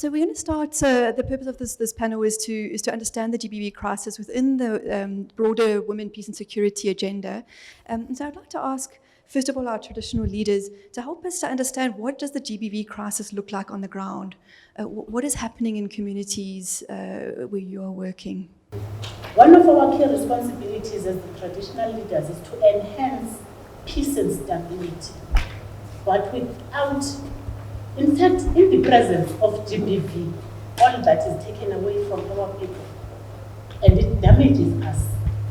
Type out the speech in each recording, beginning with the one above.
So we're going to start. The purpose of this panel is to understand the GBV crisis within the broader women, peace and security agenda. And so I'd like to ask, first of all, our traditional leaders to help us to understand what does the GBV crisis look like on the ground? What is happening in communities where you are working? One of our key responsibilities as the traditional leaders is to enhance peace and stability, but without, in fact, in the presence of GBV, all that is taken away from our people, and it damages us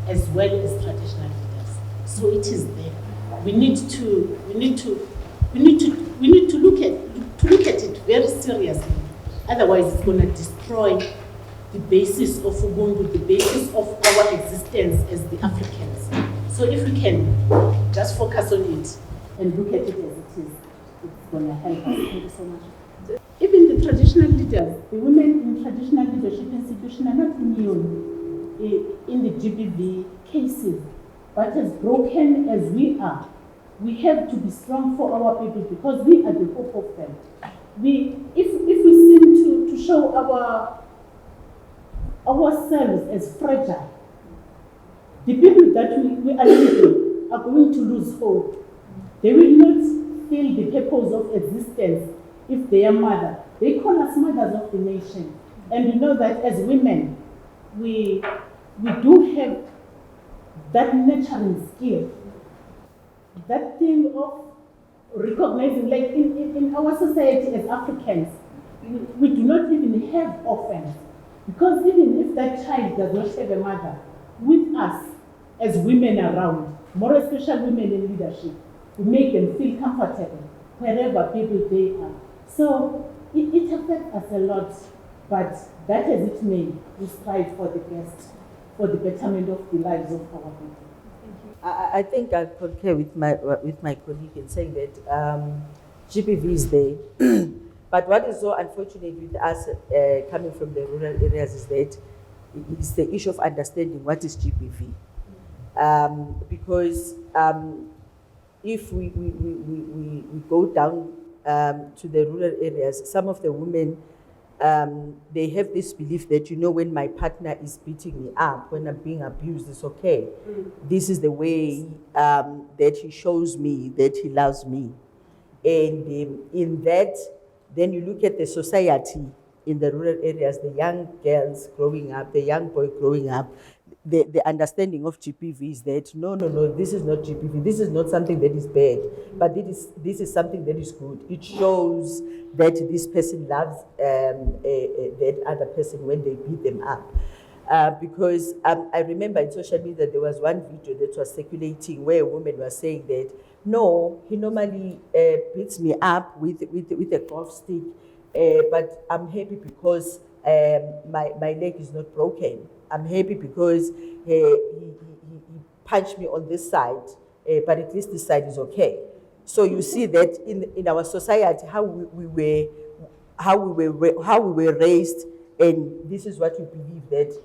as well as traditional leaders. So it is there. We need to look at it very seriously. Otherwise, it's going to destroy the basis of Ubuntu, the basis of our existence as the Africans. So if we can just focus on it and look at it as it is, it's going to help us. Thank you so much. Even the traditional leaders, the women in traditional leadership institutions are not immune in the GBV cases. But as broken as we are, we have to be strong for our people because we are the hope of them. If we seem to show ourselves as fragile, the people that we are leading are going to lose hope. They will not feel the purpose of existence if they are mother. They call us mothers of the nation. And we know that as women, we do have that nurturing skill, that thing of recognizing, like in our society as Africans, we do not even have orphans. Because even if that child does not have a mother, with us as women around, more especially women in leadership, we make them feel comfortable wherever people they are. So it affects us a lot, but that as it may, we strive for the best, for the betterment of the lives of our people. I think I concur with my colleague in saying that GBV is there. But what is so unfortunate with us coming from the rural areas is that it's the issue of understanding what is GBV. Because if we go down to the rural areas, some of the women, they have this belief that, when my partner is beating me up, when I'm being abused, it's okay. This is the way that he shows me that he loves me. And in that, then you look at the society in the rural areas, the young girls growing up, the young boy growing up, the understanding of GBV is that, no, this is not GBV. This is not something that is bad, but this is something that is good. It shows that this person loves that other person when they beat them up. Because I remember in social media, there was one video that was circulating where a woman was saying that, no, he normally beats me up with a golf stick, but I'm happy because my leg is not broken. I'm happy because he punched me on this side, but at least this side is okay. So you see that in our society, how we were raised, and this is what we believe that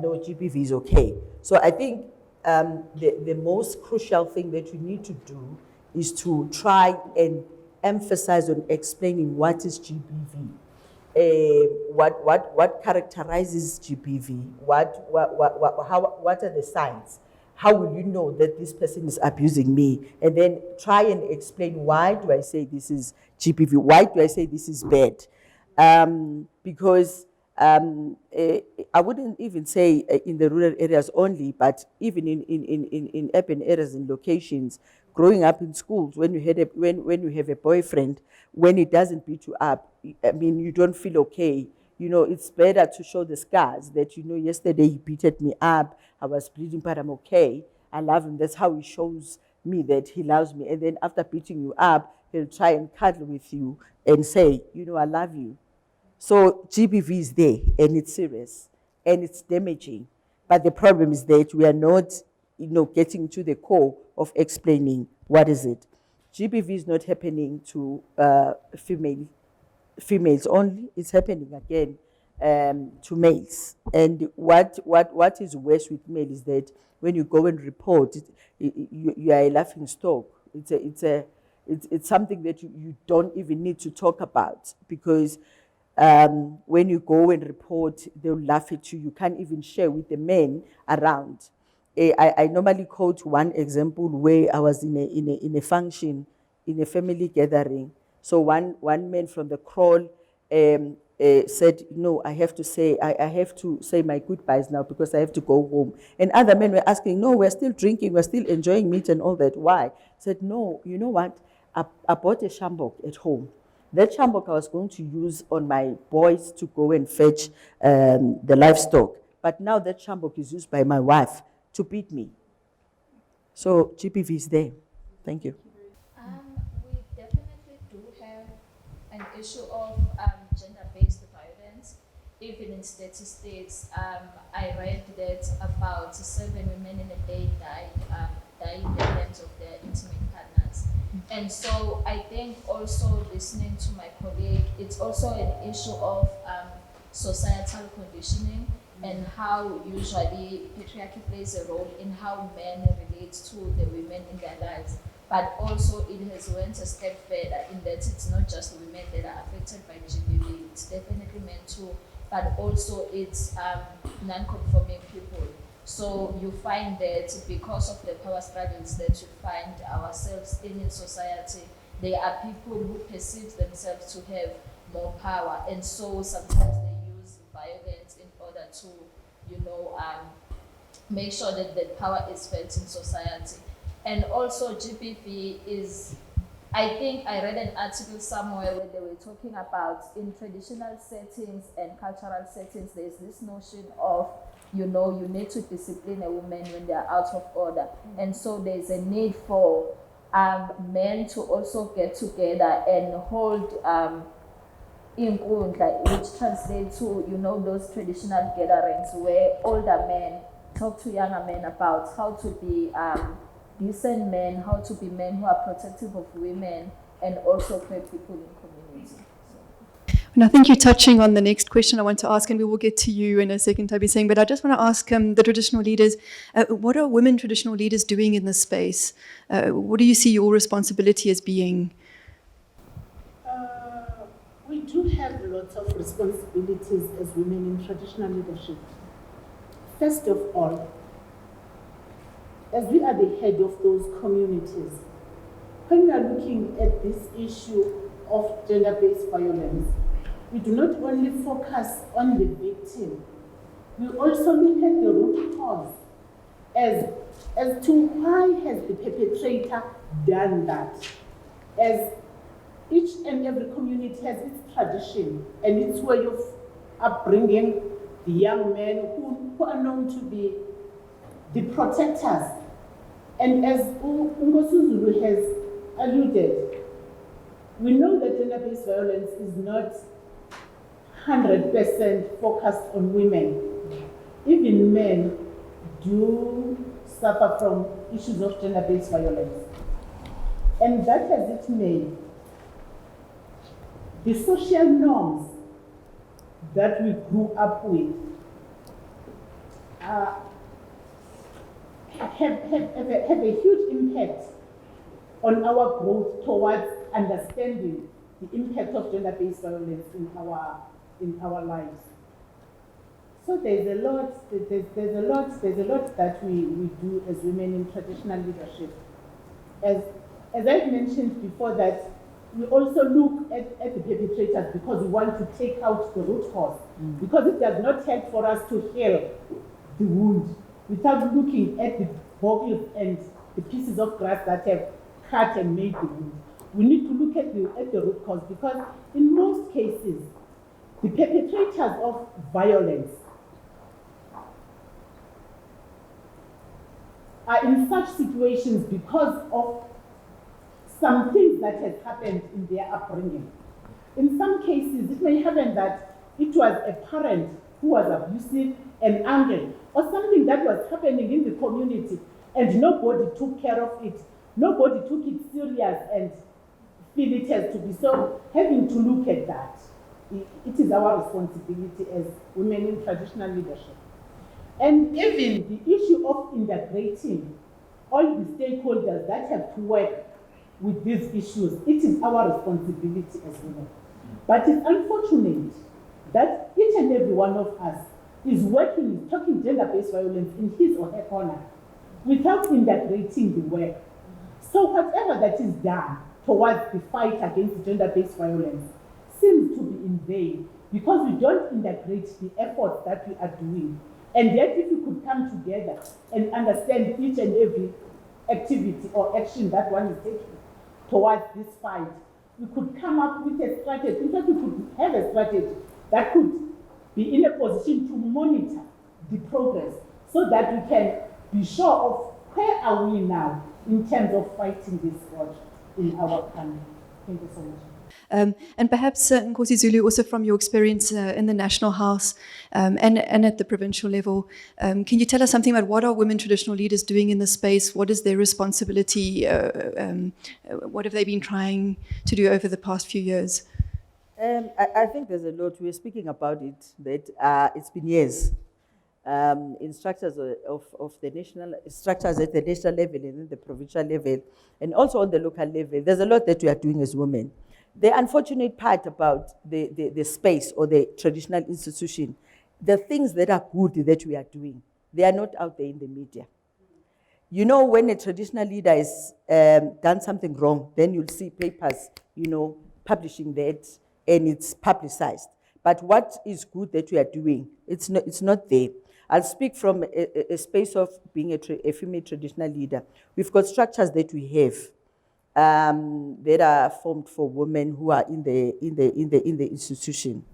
no, GBV is okay. So I think the most crucial thing that we need to do is to try and emphasize on explaining what is GBV. What characterizes GBV? What are the signs? How will you know that this person is abusing me? And then try and explain, why do I say this is GBV? Why do I say this is bad? Because I wouldn't even say in the rural areas only, but even in urban areas and locations, growing up in schools, when you have a boyfriend, when he doesn't beat you up, I mean, you don't feel okay. It's better to show the scars that, yesterday he beated me up, I was bleeding, but I'm okay. I love him. That's how he shows me that he loves me. And then after beating you up, he'll try and cuddle with you and say, I love you. So GBV is there, and it's serious, and it's damaging. But the problem is that we are not, getting to the core of explaining what is it. GBV is not happening to females only. It's happening again to males. And what is worse with males is that when you go and report, you are a laughing stock. It's something that you don't even need to talk about, because when you go and report, they'll laugh at you. You can't even share with the men around. I normally quote one example where I was in a function, in a family gathering. So one man from the crawl said, no, I have to say my goodbyes now because I have to go home. And other men were asking, no, we're still drinking, we're still enjoying meat and all that. Why? I said, no, you know what? I bought a shambok at home. That shambok I was going to use on my boys to go and fetch the livestock. But now that shambok is used by my wife to beat me. So GBV is there. Thank you. We definitely do have an issue of gender-based violence. Even in statistics, I read that about 7 women in a day die in the hands of their intimate partners. And so I think also listening to my colleague, it's also an issue of societal conditioning and how usually patriarchy plays a role in how men relate to the women in their lives. But also it has went a step further in that it's not just women that are affected by GBV, it's definitely men too, but also it's non-conforming people. So you find that because of the power struggles that we find ourselves in society, there are people who perceive themselves to have more power, and so sometimes they use violence in order to, make sure that the power is felt in society. And also GBV is, I think I read an article somewhere where they were talking about in traditional settings and cultural settings, there's this notion of, you need to discipline a woman when they're out of order. And so there's a need for men to also get together and hold inkundla, which translates to, those traditional gatherings where older men talk to younger men about how to be decent men, how to be men who are protective of women, and also queer people in community. And I think you're touching on the next question I want to ask, and we will get to you in a second, Toby Singh, but I just want to ask the traditional leaders, what are women traditional leaders doing in this space? What do you see your responsibility as being? We do have lots of responsibilities as women in traditional leadership. First of all, as we are the head of those communities, when we are looking at this issue of gender-based violence, we do not only focus on the victim, we also look at the root cause as to why has the perpetrator done that. As each and every community has its tradition and its way of upbringing the young men who are known to be the protectors. And as Ngosuzulu has alluded, we know that gender-based violence is not 100% focused on women. Even men do suffer from issues of gender-based violence. And that has it made the social norms that we grew up with have a huge impact on our growth towards understanding the impact of gender-based violence in our lives. So there's a lot that we do as women in traditional leadership. As I've mentioned before, that we also look at the perpetrators because we want to take out the root cause. Because it does not help for us to heal the wound without looking at the bottles and the pieces of grass that have cut and made the wound. We need to look at the root cause, because in most cases, the perpetrators of violence are in such situations because of some things that has happened in their upbringing. In some cases, it may happen that it was a parent who was abusive and angry, or something that was happening in the community and nobody took care of it. Nobody took it serious and feel it has to be. So having to look at that, it is our responsibility as women in traditional leadership. And even the issue of integrating all the stakeholders that have to work with these issues, it is our responsibility as women. But it's unfortunate that each and every one of us is working, talking gender-based violence in his or her corner without integrating the work. So whatever that is done towards the fight against gender-based violence seems to be in vain because we don't integrate the efforts that we are doing. And yet if we could come together and understand each and every activity or action that one is taking towards this fight, we could come up with a strategy. In fact, we could have a strategy that could be in a position to monitor the progress so that we can be sure of where are we now in terms of fighting this scourge in our country. Thank you so much. And perhaps, Nkosi Zulu, also from your experience in the National House and at the provincial level, can you tell us something about what are women traditional leaders doing in this space? What is their responsibility? What have they been trying to do over the past few years? I think there's a lot. We're speaking about it, that it's been years. In structures of the national, structures at the national level and then the provincial level, and also on the local level, there's a lot that we are doing as women. The unfortunate part about the space or the traditional institution, the things that are good that we are doing, they are not out there in the media. You know, when a traditional leader has done something wrong, then you'll see papers, publishing that, and it's publicized. But what is good that we are doing, it's not there. I'll speak from a space of being a female traditional leader. We've got structures that we have that are formed for women who are in the institution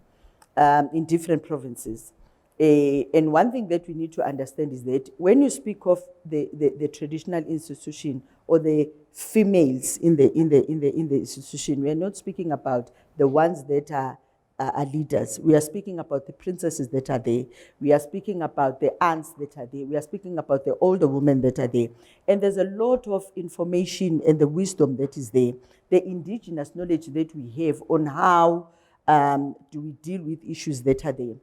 in different provinces. And one thing that we need to understand is that when you speak of the traditional institution or the females in the institution, we are not speaking about the ones that are leaders. We are speaking about the princesses that are there. We are speaking about the aunts that are there. We are speaking about the older women that are there. And there's a lot of information and the wisdom that is there, the indigenous knowledge that we have on how do we deal with issues that are there.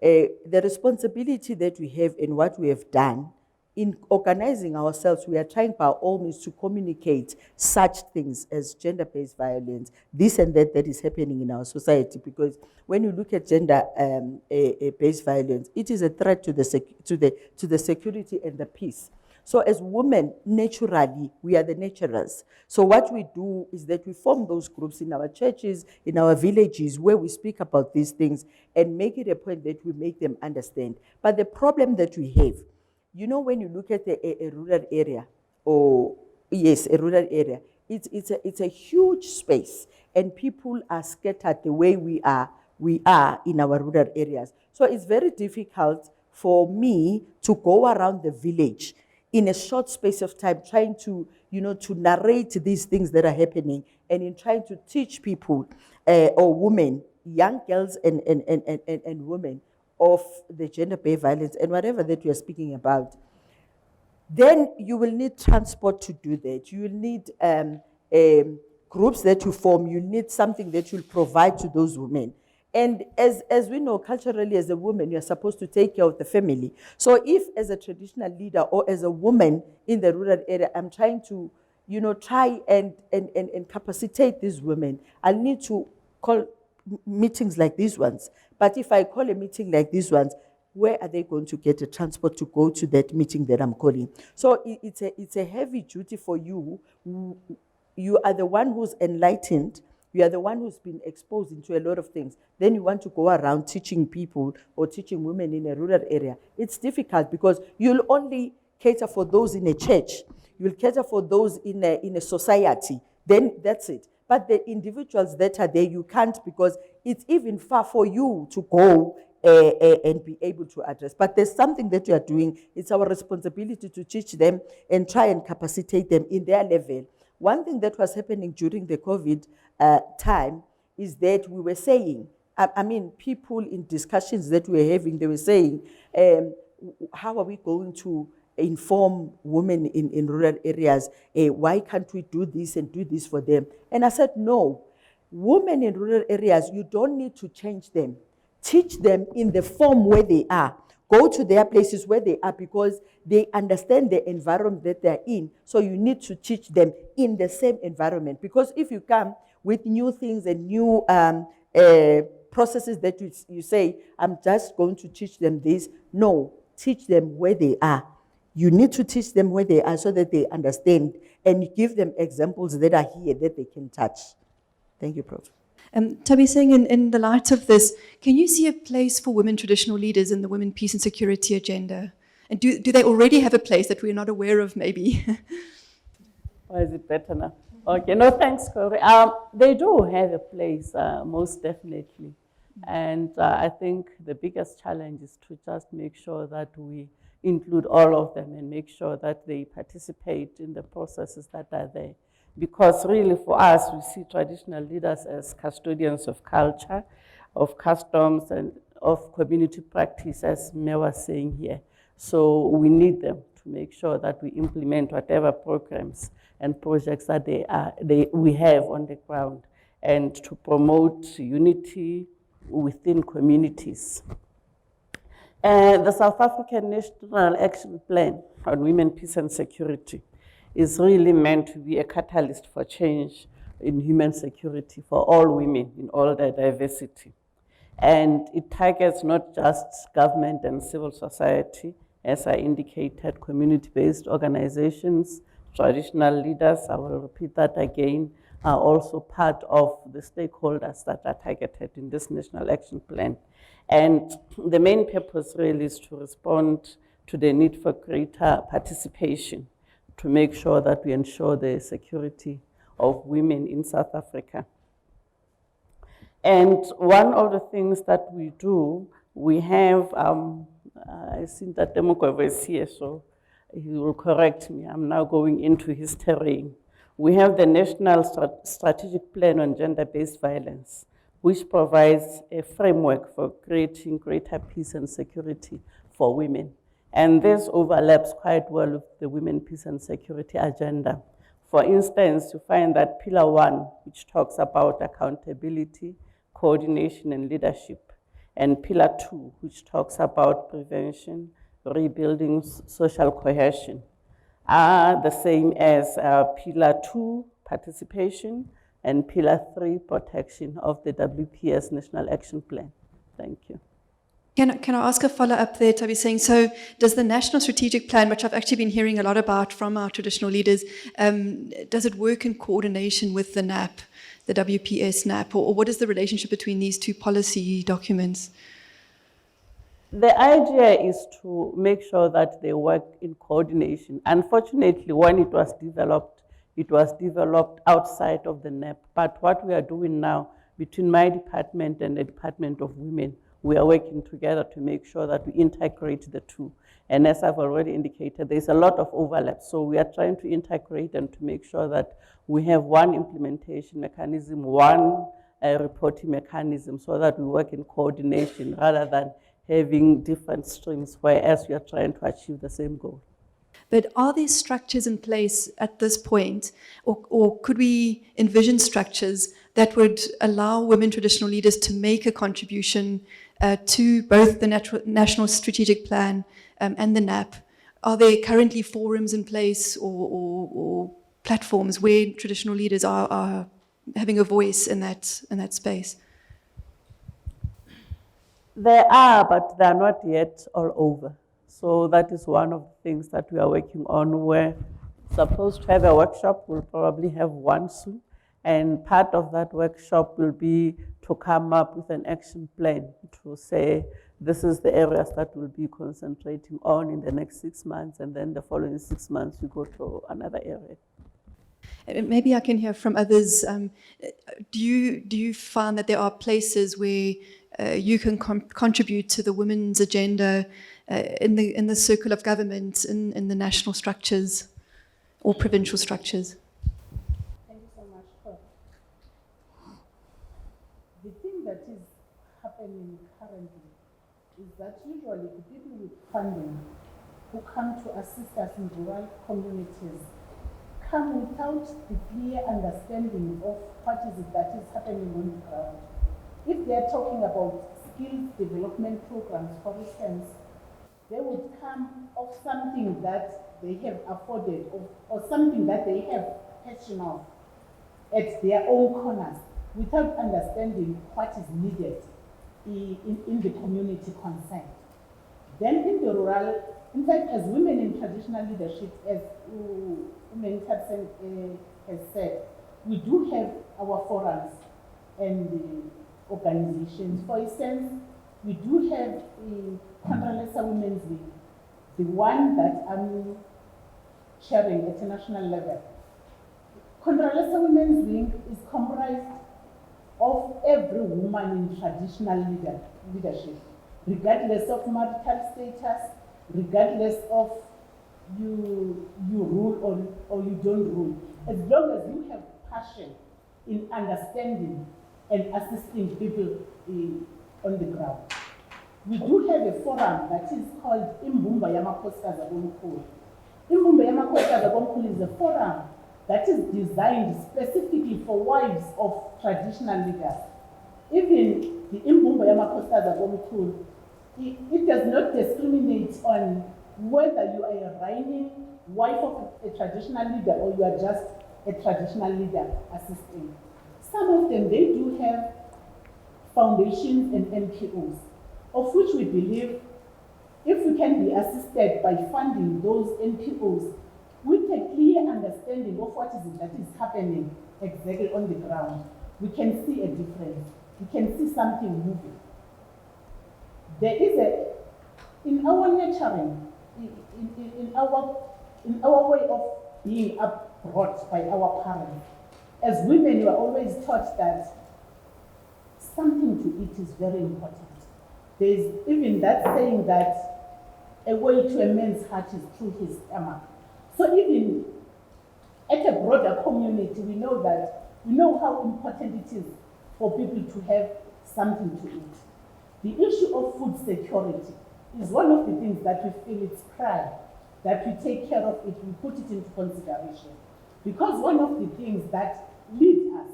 The responsibility that we have and what we have done in organizing ourselves, we are trying by all means to communicate such things as gender-based violence, this and that is happening in our society. Because when you look at gender-based violence, it is a threat to the security and the peace. So as women, naturally, we are the nurturers. So what we do is that we form those groups in our churches, in our villages, where we speak about these things and make it a point that we make them understand. But the problem that we have, when you look at a rural area, a rural area, it's a huge space, and people are scattered the way we are in our rural areas. So it's very difficult for me to go around the village in a short space of time, trying to narrate these things that are happening, and in trying to teach people or women, young girls and women, of the gender-based violence and whatever that we are speaking about. Then you will need transport to do that. You will need groups that you form. You need something that you'll provide to those women. And as we know, culturally, as a woman, you're supposed to take care of the family. So if as a traditional leader or as a woman in the rural area, I'm trying to, try and capacitate these women, I'll need to call meetings like these ones. But if I call a meeting like these ones, where are they going to get a transport to go to that meeting that I'm calling? So it's a heavy duty for you. You are the one who's enlightened. You are the one who's been exposed into a lot of things. Then you want to go around teaching people or teaching women in a rural area. It's difficult because you'll only cater for those in a church. You'll cater for those in a society. Then that's it. But the individuals that are there, you can't, because it's even far for you to go and be able to address. But there's something that you are doing. It's our responsibility to teach them and try and capacitate them in their level. One thing that was happening during the COVID time is that we were saying, people in discussions that we were having, they were saying, how are we going to inform women in rural areas? Why can't we do this and do this for them? And I said, no. Women in rural areas, you don't need to change them. Teach them in the form where they are. Go to their places where they are, because they understand the environment that they're in. So you need to teach them in the same environment. Because if you come with new things and new processes that you say, I'm just going to teach them this. No, teach them where they are. You need to teach them where they are so that they understand, and give them examples that are here that they can touch. Thank you, Prof. Tabi Singh, in the light of this, can you see a place for women traditional leaders in the women, peace and security agenda? And do they already have a place that we're not aware of, maybe? Or is it better now? Okay, no, thanks, Corey. They do have a place, most definitely. And I think the biggest challenge is to just make sure that we include all of them and make sure that they participate in the processes that are there. Because really for us, we see traditional leaders as custodians of culture, of customs, and of community practice, as Mia was saying here. So we need them to make sure that we implement whatever programs and projects that we have on the ground, and to promote unity within communities. The South African National Action Plan on Women, Peace and Security is really meant to be a catalyst for change in human security for all women in all their diversity. And it targets not just government and civil society, as I indicated, community-based organizations, traditional leaders, I will repeat that again, are also part of the stakeholders that are targeted in this National Action Plan. And the main purpose really is to respond to the need for greater participation, to make sure that we ensure the security of women in South Africa. And one of the things that we do, we have, I think that Demokova is here, so he will correct me. I'm now going into his terrain. We have the National Strategic Plan on Gender-Based Violence, which provides a framework for creating greater peace and security for women. And this overlaps quite well with the Women, Peace and Security agenda. For instance, you find that Pillar 1, which talks about accountability, coordination, and leadership, and Pillar 2, which talks about prevention, rebuilding social cohesion, are the same as Pillar 2, participation, and Pillar 3, protection of the WPS National Action Plan. Thank you. Can I ask a follow-up there, Tabi Singh? So does the National Strategic Plan, which I've actually been hearing a lot about from our traditional leaders, does it work in coordination with the NAP, the WPS NAP, or what is the relationship between these two policy documents? The idea is to make sure that they work in coordination. Unfortunately, when it was developed outside of the NAP. But what we are doing now between my department and the Department of Women, we are working together to make sure that we integrate the two. And as I've already indicated, there's a lot of overlap. So we are trying to integrate and to make sure that we have one implementation mechanism, one reporting mechanism, so that we work in coordination rather than having different streams, whereas we are trying to achieve the same goal. But are there structures in place at this point, or could we envision structures that would allow women traditional leaders to make a contribution to both the National Strategic Plan and the NAP? Are there currently forums in place or platforms where traditional leaders are having a voice in that space? There are, but they are not yet all over. So that is one of the things that we are working on. We're supposed to have a workshop. We'll probably have one soon. And part of that workshop will be to come up with an action plan to say, this is the areas that we'll be concentrating on in the next 6 months. And then the following 6 months, we go to another area. Maybe I can hear from others. Do you find that there are places where you can contribute to the women's agenda in the circle of government, in the national structures or provincial structures? Thank you so much, Prof. The thing that is happening currently is that usually the people with funding who come to assist us in rural communities come without the clear understanding of what is it that is happening on the ground. If they are talking about skills development programs, for instance, they would come of something that they have afforded or something that they have passion of at their own corners, without understanding what is needed in the community concerned. Then in the rural, in fact, as women in traditional leadership, as Women has said, we do have our forums and organizations. For instance, we do have the Contralesa Women's Wing, the one that I'm chairing at a national level. Contralesa Women's Wing is comprised of every woman in traditional leadership, regardless of marital status, regardless of you rule or you don't rule. As long as you have passion in understanding and assisting people on the ground. We do have a forum that is called Imbumba Yamakoskaza Bomkhulu. Imbumba Yamakoskaza Bomkhulu is a forum that is designed specifically for wives of traditional leaders. Even the Imbumba Yamakoskaza Bomkhulu, it does not discriminate on whether you are a reigning wife of a traditional leader or you are just a traditional leader assisting. Some of them, they do have foundations and NPOs, of which we believe if we can be assisted by funding those NPOs with a clear understanding of what is it that is happening exactly on the ground, we can see a difference. We can see something moving. There is in our nurturing, in our way of being brought by our parents, as women, you are always taught that something to eat is very important. There's even that saying that a way to a man's heart is through his stomach. So even at a broader community, we know how important it is for people to have something to eat. The issue of food security is one of the things that we feel it's pride, that we take care of it, we put it into consideration. Because one of the things that leads us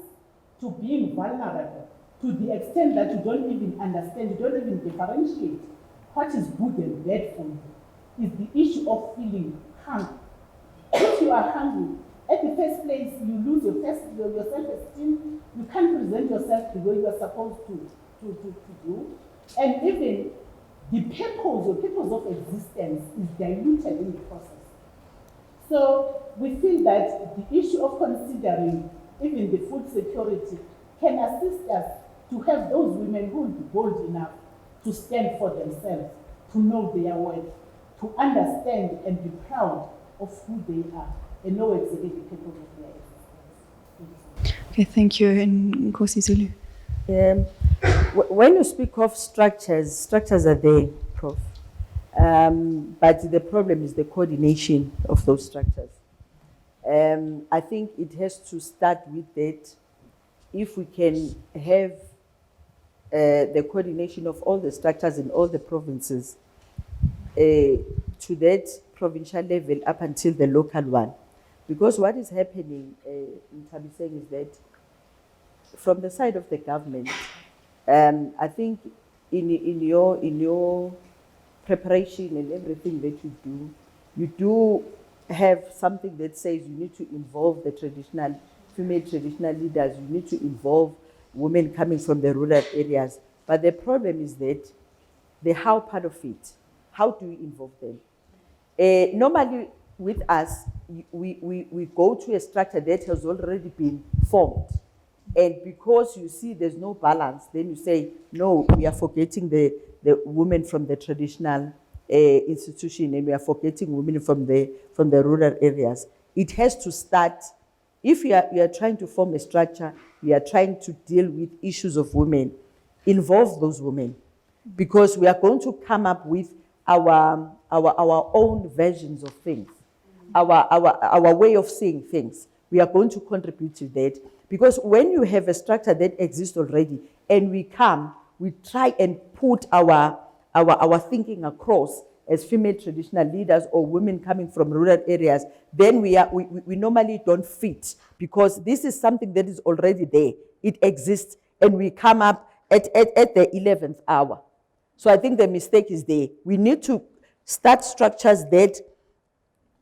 to being vulnerable, to the extent that you don't even understand, you don't even differentiate what is good and bad for you, is the issue of feeling hungry. If you are hungry, at the first place, you lose your self-esteem, you can't present yourself the way you are supposed to do, and even the purpose of existence is diluted in the process. So we feel that the issue of considering even the food security can assist us to have those women who will be bold enough to stand for themselves, to know their worth, to understand and be proud of who they are, and know exactly the purpose of their existence. Okay, thank you. And Nkosi Zulu. When you speak of structures are there, Prof. But the problem is the coordination of those structures. I think it has to start with that. If we can have the coordination of all the structures in all the provinces to that provincial level up until the local one. Because what is happening in Tabiseng is that from the side of the government, I think in your preparation and everything that you do have something that says you need to involve the female traditional leaders, you need to involve women coming from the rural areas. But the problem is that the how part of it, how do we involve them? Normally with us, we go to a structure that has already been formed. And because you see there's no balance, then you say, no, we are forgetting the women from the traditional institution and we are forgetting women from the rural areas. It has to start, if you are trying to form a structure, we are trying to deal with issues of women, involve those women. Because we are going to come up with our own versions of things, our way of seeing things. We are going to contribute to that. Because when you have a structure that exists already and we try and put our thinking across as female traditional leaders or women coming from rural areas, then we normally don't fit, because this is something that is already there. It exists and we come up at the 11th hour. So I think the mistake is there. We need to start structures that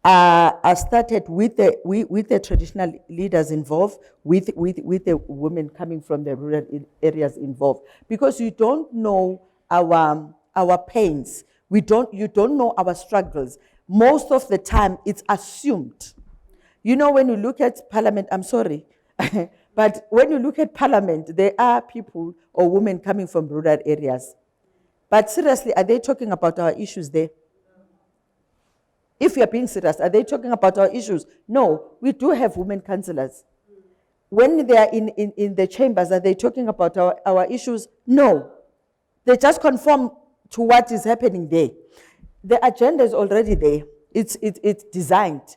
are started with the traditional leaders involved, with the women coming from the rural areas involved, because you don't know our pains. You don't know our struggles. Most of the time, it's assumed. You know, when you look at Parliament, I'm sorry, but when you look at Parliament, there are people or women coming from rural areas. But seriously, are they talking about our issues there? If we are being serious, are they talking about our issues? No, we do have women councillors. When they are in the chambers, are they talking about our issues? No. They just conform to what is happening there. The agenda is already there. It's designed.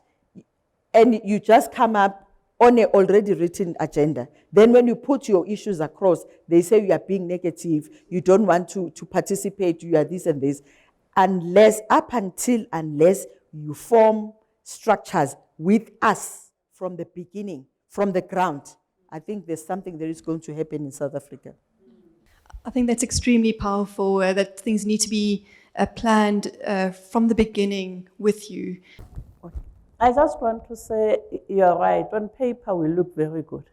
And you just come up on an already written agenda. Then when you put your issues across, they say you are being negative, you don't want to participate, you are this and this. Unless you form structures with us from the beginning, from the ground, I think there's something that is going to happen in South Africa. I think that's extremely powerful, that things need to be planned from the beginning with you. I just want to say, you're right. On paper, we look very good.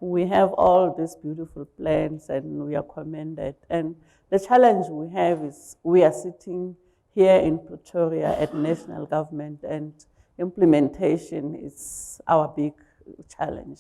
We have all these beautiful plans and we are commended. And the challenge we have is we are sitting here in Pretoria at national government, and implementation is our big challenge.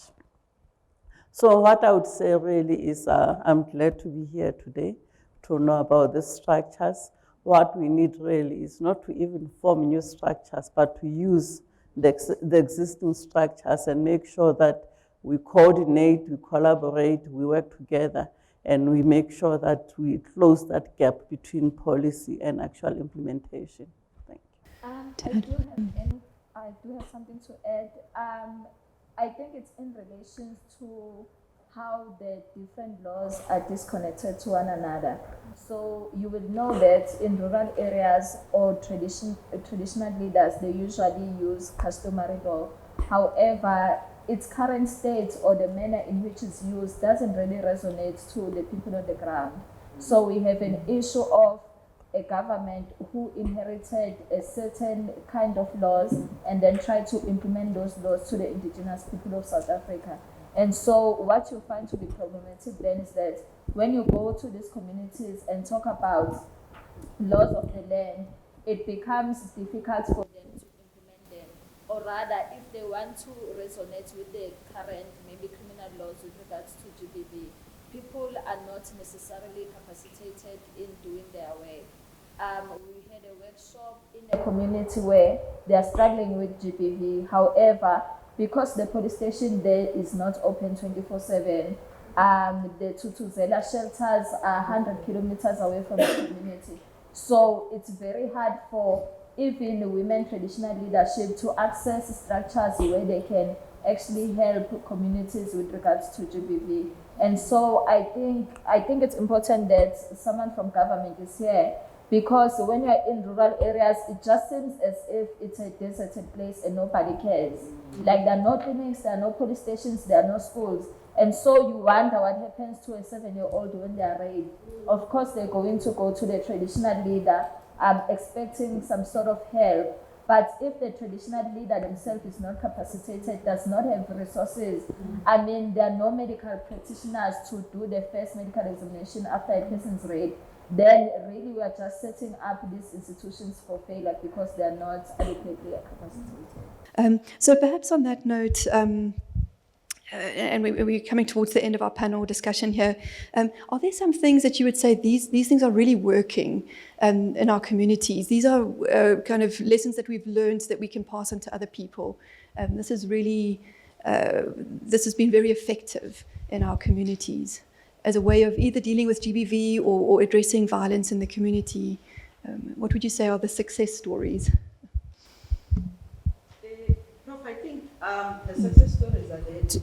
So what I would say really is I'm glad to be here today to know about the structures. What we need really is not to even form new structures, but to use the existing structures and make sure that we coordinate, we collaborate, we work together, and we make sure that we close that gap between policy and actual implementation. Thank you. I do have something to add. I think it's in relation to how the different laws are disconnected to one another. So you will know that in rural areas or traditional leaders, they usually use customary law. However, its current state or the manner in which it's used doesn't really resonate to the people on the ground. So we have an issue of a government who inherited a certain kind of laws and then tried to implement those laws to the indigenous people of South Africa. And so what you find to be problematic then is that when you go to these communities and talk about laws of the land, it becomes difficult for them to implement them. Or rather, if they want to resonate with the current, maybe criminal laws with regards to GBV, people are not necessarily capacitated in doing their work. We had a workshop in a community where they are struggling with GBV. However, because the police station there is not open 24/7, the Tutuzela shelters are 100 kilometers away from the community. So it's very hard for even women traditional leadership to access structures where they can actually help communities with regards to GBV. And so I think it's important that someone from government is here, because when you're in rural areas, it just seems as if it's a deserted place and nobody cares. Like there are no clinics, there are no police stations, there are no schools. And so you wonder what happens to a 7-year-old when they are raped. Of course, they're going to go to the traditional leader, expecting some sort of help. But if the traditional leader themselves is not capacitated, does not have resources, I mean, there are no medical practitioners to do the first medical examination after a person's raped, then really we are just setting up these institutions for failure because they are not adequately capacitated. So perhaps on that note, and we're coming towards the end of our panel discussion here, are there some things that you would say these things are really working in our communities? These are kind of lessons that we've learned that we can pass on to other people. This has been very effective in our communities as a way of either dealing with GBV or addressing violence in the community. What would you say are the success stories? I think the success stories are that,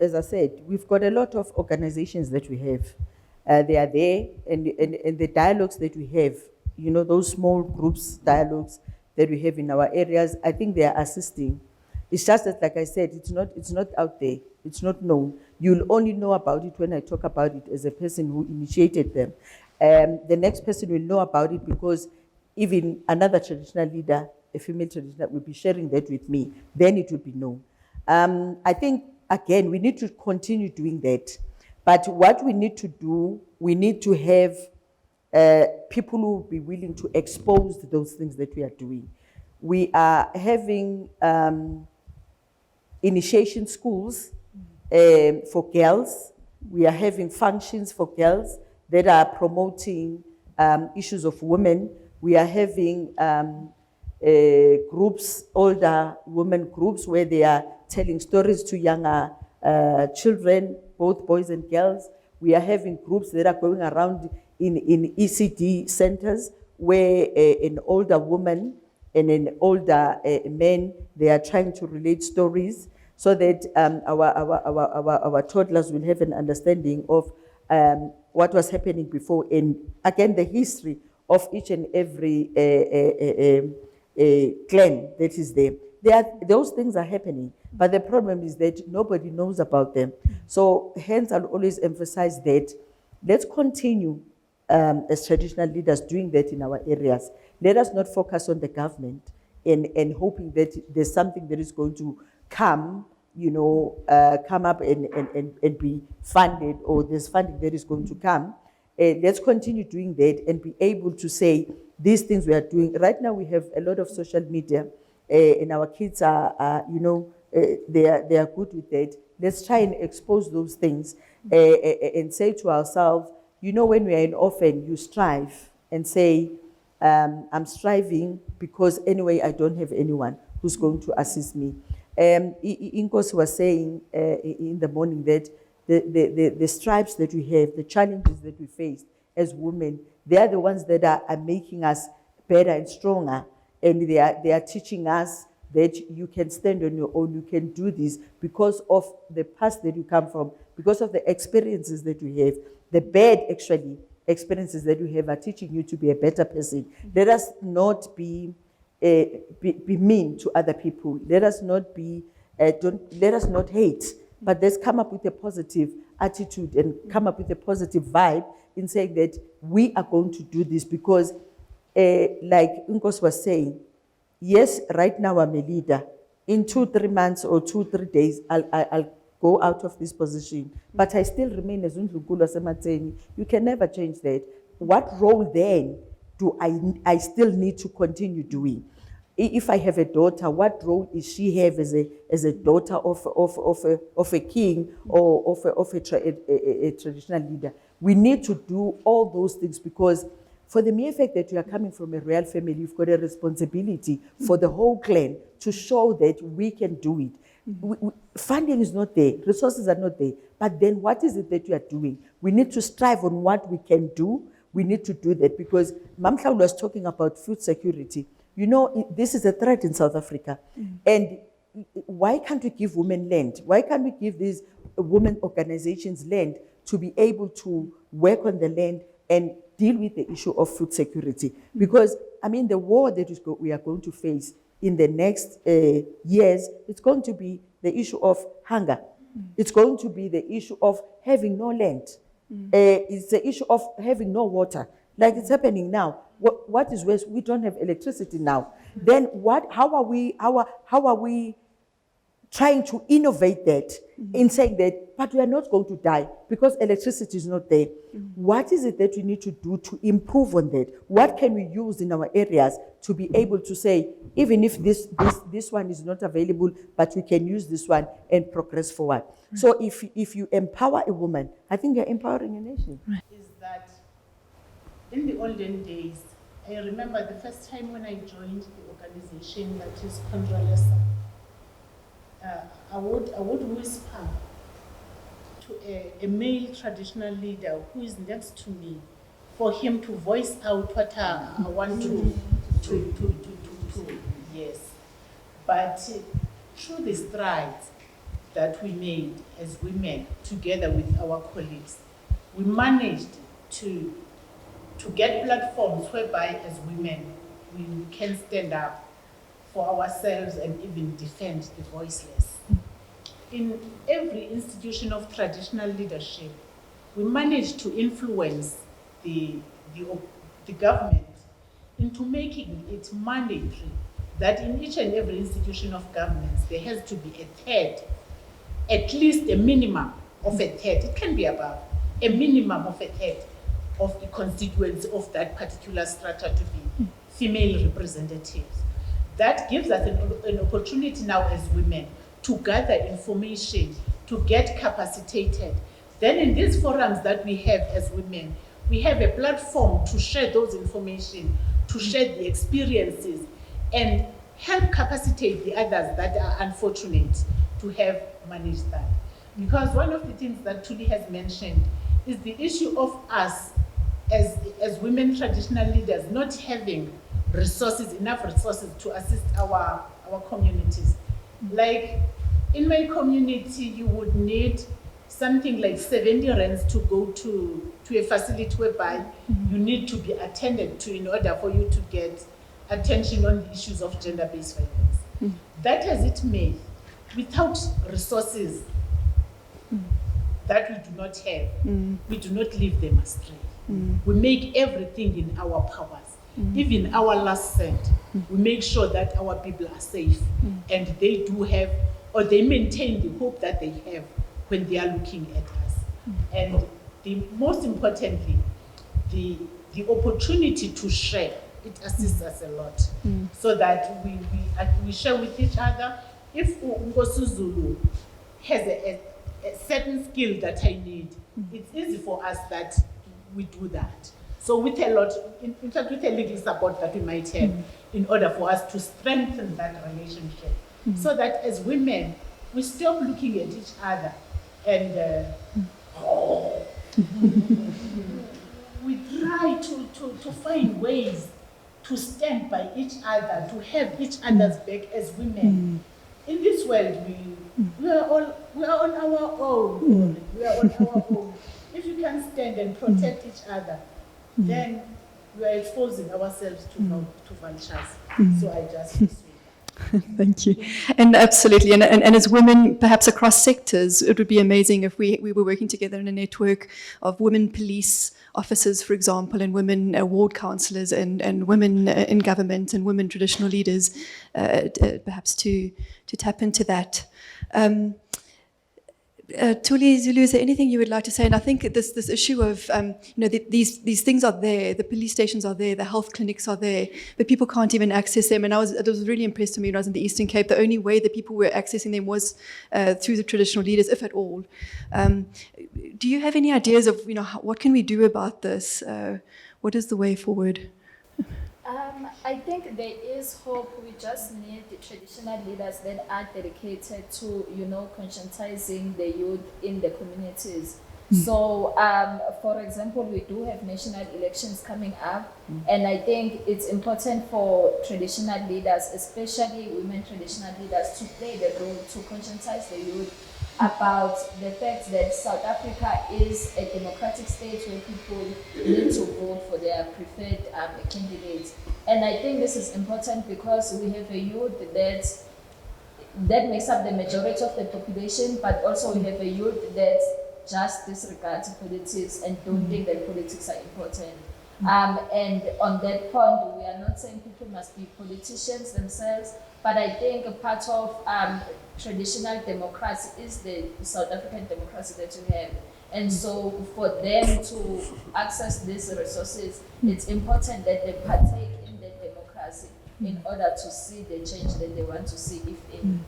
as I said, we've got a lot of organizations that we have. They are there, and the dialogues that we have, you know, those small groups dialogues that we have in our areas, I think they are assisting. It's just that, like I said, it's not out there. It's not known. You'll only know about it when I talk about it as a person who initiated them. The next person will know about it because even another traditional leader, a female traditional, will be sharing that with me, then it will be known. I think, again, we need to continue doing that. But what we need to do, we need to have people who will be willing to expose those things that we are doing. We are having initiation schools for girls. We are having functions for girls that are promoting issues of women. We are having groups, older women groups, where they are telling stories to younger children, both boys and girls. We are having groups that are going around in ECD centers, where an older woman and an older man, they are trying to relate stories so that our toddlers will have an understanding of what was happening before, and again, the history of each and every clan that is there. Those things are happening, but the problem is that nobody knows about them. So hence, I'll always emphasize that let's continue as traditional leaders doing that in our areas. Let us not focus on the government and hoping that there's something that is going to come, come up and be funded, or there's funding that is going to come. Let's continue doing that and be able to say these things we are doing. Right now we have a lot of social media, and our kids are they are good with that. Let's try and expose those things and say to ourselves, when we are an orphan, you strive and say, I'm striving because anyway I don't have anyone who's going to assist me. Inkos was saying in the morning that the stripes that we have, the challenges that we face as women, they are the ones that are making us better and stronger, and they are teaching us that you can stand on your own, you can do this because of the past that you come from, because of the experiences that you have. The bad, actually, experiences that you have are teaching you to be a better person. Let us not be mean to other people. Let us not let us not hate, but let's come up with a positive attitude and come up with a positive vibe in saying that we are going to do this because, like Unkos was saying, yes, right now I'm a leader. In 2-3 months or 2-3 days, I'll go out of this position. But I still remain as Undlunkulu Semateni. You can never change that. What role then do I still need to continue doing? If I have a daughter, what role is she have as a daughter of a king or of a traditional leader? We need to do all those things because for the mere fact that you are coming from a royal family, you've got a responsibility for the whole clan to show that we can do it. Funding is not there, resources are not there, but then what is it that you are doing? We need to strive on what we can do. We need to do that because Mamtla was talking about food security. This is a threat in South Africa. And why can't we give women land? Why can't we give these women organizations land to be able to work on the land and deal with the issue of food security? Because, the war that we are going to face in the next years, it's going to be the issue of hunger. It's going to be the issue of having no land. It's the issue of having no water, like it's happening now. What is worse? We don't have electricity now. Then how are we trying to innovate that in saying that, but we are not going to die because electricity is not there? What is it that we need to do to improve on that? What can we use in our areas to be able to say, even if this one is not available, but we can use this one and progress forward? So if you empower a woman, I think you're empowering a nation. Is that in the olden days, I remember the first time when I joined the organization that is Conralesa, I would whisper to a male traditional leader who is next to me for him to voice out what I want to yes. But through the strides that we made as women together with our colleagues, we managed to get platforms whereby as women we can stand up for ourselves and even defend the voiceless. In every institution of traditional leadership, we managed to influence the government into making it mandatory that in each and every institution of governance, there has to be a third, at least a minimum of a third, it can be above, a minimum of a third of the constituents of that particular strata to be female representatives. That gives us an opportunity now as women to gather information, to get capacitated. Then in these forums that we have as women, we have a platform to share those information, to share the experiences, and help capacitate the others that are unfortunate to have managed that. Because one of the things that Tuli has mentioned is the issue of us as women traditional leaders not having resources, enough resources to assist our communities. Like in my community, you would need something like 70 rands to go to a facility whereby you need to be attended to in order for you to get attention on the issues of gender-based violence. That has it made without resources that we do not have, we do not leave them astray. We make everything in our powers. Even our last cent, we make sure that our people are safe and they do have, or they maintain the hope that they have when they are looking at us. And most importantly, the opportunity to share, it assists us a lot. So that we share with each other. If Nkosi Zulu has a certain skill that I need, it's easy for us that we do that. So with a lot, in fact, with a little support that we might have in order for us to strengthen that relationship, so that as women, we stop looking at each other and we try to find ways to stand by each other, to have each other's back as women. In this world, we are on our own. We are on our own. If you can stand and protect each other, then we are exposing ourselves to vultures. So I just persuade. Thank you. And absolutely. And as women, perhaps across sectors, it would be amazing if we were working together in a network of women police officers, for example, and women ward councillors and women in government and women traditional leaders, perhaps to tap into that. Tuli, Zulu, is there anything you would like to say? And I think this issue of, these things are there, the police stations are there, the health clinics are there, but people can't even access them. And it was really impressed to me when I was in the Eastern Cape, the only way that people were accessing them was through the traditional leaders, if at all. Do you have any ideas of, what can we do about this? What is the way forward? I think there is hope. We just need the traditional leaders that are dedicated to, conscientizing the youth in the communities. So, for example, we do have national elections coming up, and I think it's important for traditional leaders, especially women traditional leaders, to play the role to conscientize the youth about the fact that South Africa is a democratic state where people need to vote for their preferred candidates. And I think this is important because we have a youth that makes up the majority of the population, but also we have a youth that just disregards politics and don't think that politics are important. And on that point, we are not saying people must be politicians themselves, but I think a part of traditional democracy is the South African democracy that we have. And so for them to access these resources, it's important that they partake in the democracy in order to see the change that they want to see, if any.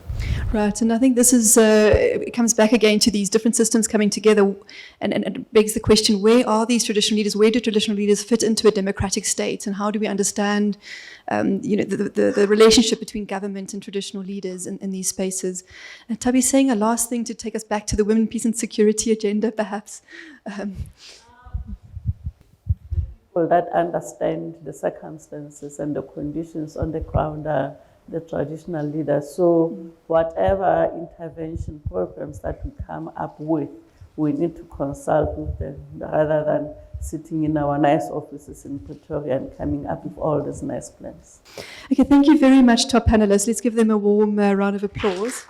Right, and I think this is, it comes back again to these different systems coming together, and it begs the question, where are these traditional leaders, where do traditional leaders fit into a democratic state, and how do we understand the relationship between government and traditional leaders in these spaces? And Tabi, saying a last thing to take us back to the women, peace and security agenda, perhaps. People that understand the circumstances and the conditions on the ground are the traditional leaders. So whatever intervention programs that we come up with, we need to consult with them rather than sitting in our nice offices in Pretoria and coming up with all these nice plans. Okay, thank you very much to our panelists. Let's give them a warm round of applause.